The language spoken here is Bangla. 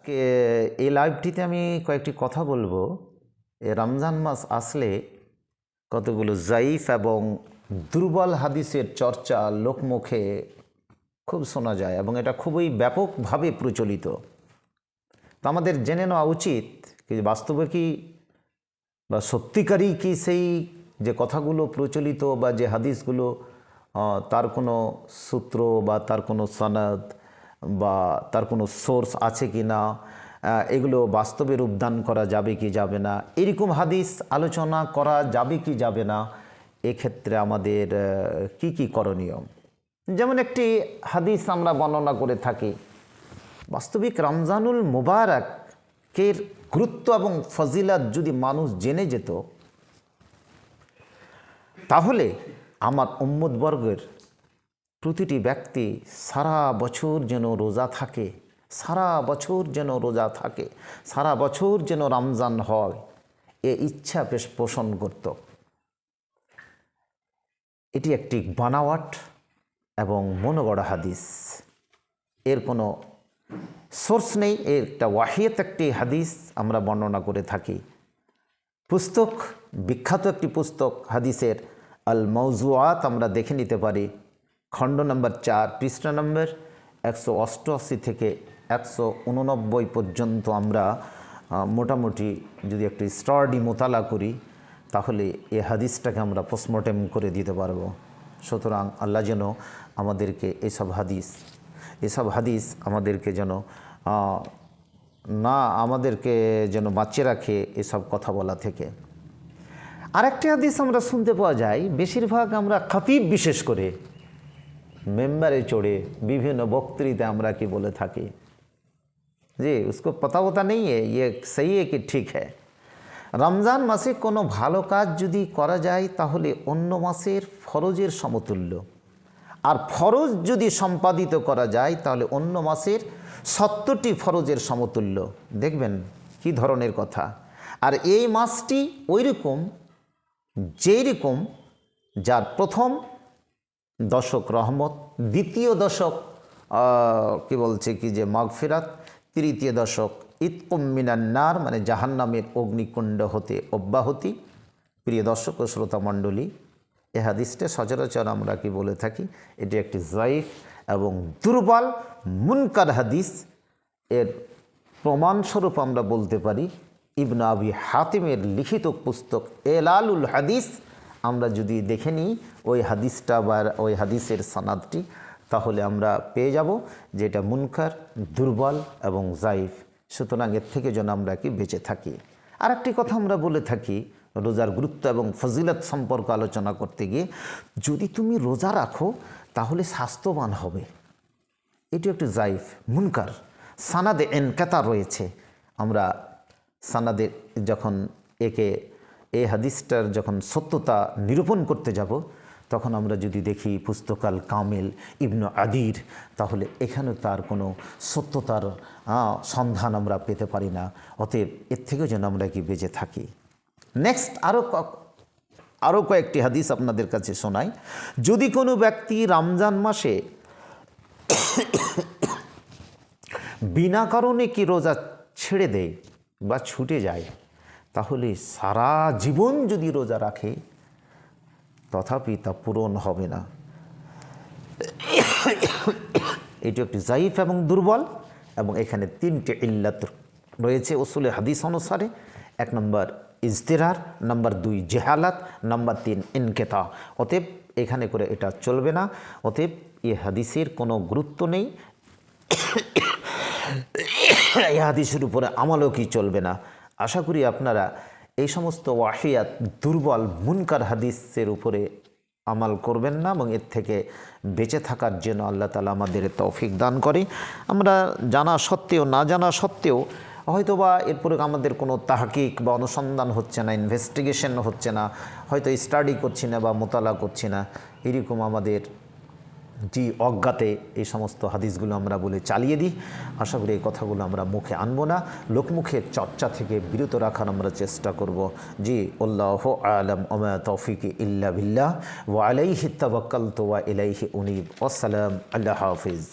আজকে এই লাইভটিতে আমি কয়েকটি কথা বলবো। রমজান মাস আসলে কতগুলো জাইফ এবং দুর্বল হাদিসের চর্চা লোকমুখে খুব শোনা যায় এবং এটা খুবই ব্যাপকভাবে প্রচলিত। তো আমাদের জেনে নেওয়া উচিত কি বাস্তবে কি বা সত্যিকারই কি সেই যে কথাগুলো প্রচলিত বা যে হাদিসগুলো তার কোনো সূত্র বা তার কোনো সনদ বা তার কোনো সোর্স আছে কি না, এগুলো বাস্তবে রূপদান করা যাবে কি যাবে না, এরকম হাদিস আলোচনা করা যাবে কি যাবে না, এক্ষেত্রে আমাদের কি কি করণীয়। যেমন একটি হাদিস আমরা বর্ণনা করে থাকি, বাস্তবিক রমজানুল মুবারকের গুরুত্ব এবং ফজিলাত যদি মানুষ জেনে যেত তাহলে আমার উম্মতবর্গের প্রতিটি ব্যক্তি সারা বছর যেন রোজা থাকে, সারা বছর যেন রোজা থাকে, সারা বছর যেন রমজান হয়, এ ইচ্ছা বেশ পোষণ করত। এটি একটি বানাওয়াট এবং মনোগড়া হাদিস, এর কোনো সোর্স নেই, এর একটা ওয়াহিয়াত একটি হাদিস আমরা বর্ণনা করে থাকি। পুস্তক, বিখ্যাত একটি পুস্তক হাদিসের আল মৌজুআত আমরা দেখে নিতে পারি, খণ্ড নম্বর 4 পৃষ্ঠা নম্বর 188 থেকে 189 পর্যন্ত আমরা মোটামুটি যদি একটু স্টাডি মোতালা করি তাহলে এই হাদিসটাকে আমরা পোস্টমর্টেম করে দিতে পারবো। সুতরাং আল্লাহ যেন আমাদেরকে এসব হাদিস আমাদেরকে যেন আমাদেরকে যেন বাঁচিয়ে রাখে এসব কথা বলা থেকে। আরেকটি হাদিস আমরা শুনতে পাওয়া যায়, বেশিরভাগ আমরা খতিব বিশেষ করে মেম্বারে চড়ে বিভিন্ন বক্তৃতা আমরা কি বলে থাকি যে उसको पता নেই ये सही है कि ठीक है। রমজান মাসে কোনো ভালো কাজ যদি করা যায় তাহলে অন্য মাসের ফরজের সমতুল্য, আর ফরজ যদি সম্পাদিত করা যায় তাহলে অন্য মাসের 70টি ফরজের সমতুল্য। দেখবেন কি ধরনের কথা। আর এই মাসটি ওই রকম যেই রকম যার প্রথম দশক রহমত, দ্বিতীয় দশক কি বলছে কি যে মাগফিরাত, তৃতীয় দশক ইতকুম মিনান নার মানে জাহান্নামের অগ্নিকুণ্ড হতে অব্যাহতি। প্রিয় দর্শক ও শ্রোতা মণ্ডলী, এ হাদিসটা সচরাচর আমরা কি বলে থাকি, এটি একটি জাইফ এবং দুর্বল মুনকার হাদিস। এর প্রমাণস্বরূপ আমরা বলতে পারি ইবনে আবি হাতিমের লিখিত পুস্তক এলালুল হাদিস আমরা যদি দেখে নিই ওই হাদিসটা বা ওই হাদিসের সনাদটি, তাহলে আমরা পেয়ে যাব যে এটা মুনকার, দুর্বল এবং জাইফ। সুতরাং এর থেকে যেন আমরা কি বেঁচে থাকি। আর একটি কথা আমরা বলে থাকি রোজার গুরুত্ব এবং ফজিলত সম্পর্কে আলোচনা করতে গিয়ে, যদি তুমি রোজা রাখো তাহলে স্বাস্থ্যবান হবে, এটি একটি জাইফ মুনকার, সানাদে এনকাতা রয়েছে। আমরা সানাদে যখন এই হাদিসটার যখন সত্যতা নিরূপণ করতে যাব তখন আমরা যদি দেখি পুস্তকাল কামিল ইবনে আদির, তাহলে এখানে তার কোনো সত্যতার সন্ধান আমরা পেতে পারি না। অতএব এর থেকেও যেন আমরা কি বেঁচে থাকি। নেক্সট আরও কয়েকটি হাদিস আপনাদের কাছে শোনাই। যদি কোনো ব্যক্তি রমজান মাসে বিনা কারণে কি রোজা ছেড়ে দেয় বা ছুটে যায় তাহলে সারা জীবন যদি রোজা রাখে তথাপি তা পূরণ হবে না। এটি একটি জাইফ এবং দুর্বল এবং এখানে 3টি ইল্লাত রয়েছে উসুলে হাদিস অনুসারে। 1 নম্বর ইজতিরার, নম্বর 2 জেহালাত, নম্বর 3 ইনকেতা। অতএব এখানে করে এটা চলবে না। অতএব এই হাদিসের কোনো গুরুত্ব নেই, এই হাদিসের উপরে আমলও কি চলবে না। আশা করি আপনারা এই সমস্ত ওয়াহিয়াত, দুর্বল মুনকার হাদিসের উপরে আমাল করবেন না এবং এর থেকে বেঁচে থাকার জন্য আল্লাহ তাআলা আমাদের তৌফিক দান করে। আমরা জানা সত্ত্বেও না জানা সত্ত্বেও হয়তোবা এরপরে আমাদের কোনো তাহকিক বা অনুসন্ধান হচ্ছে না, ইনভেস্টিগেশন হচ্ছে না, হয়তো স্টাডি করছি না বা মোতালা করছি না, এরকম আমাদের যে অজ্ঞাতে এই সমস্ত হাদিসগুলো আমরা বলে চালিয়ে দিই। আশা করি এই কথাগুলো আমরা মুখে আনবো না, লোকমুখের চর্চা থেকে বিরত রাখার আমরা চেষ্টা করব। জি আল্লাহু আ'লাম ওয়া মা তৌফিকি ইল্লা বিল্লাহ ওয়া আলাইহি তাওয়াক্কালতু ওয়া ইলাইহি উনীব। আসসালাম, আল্লাহ হাফিজ।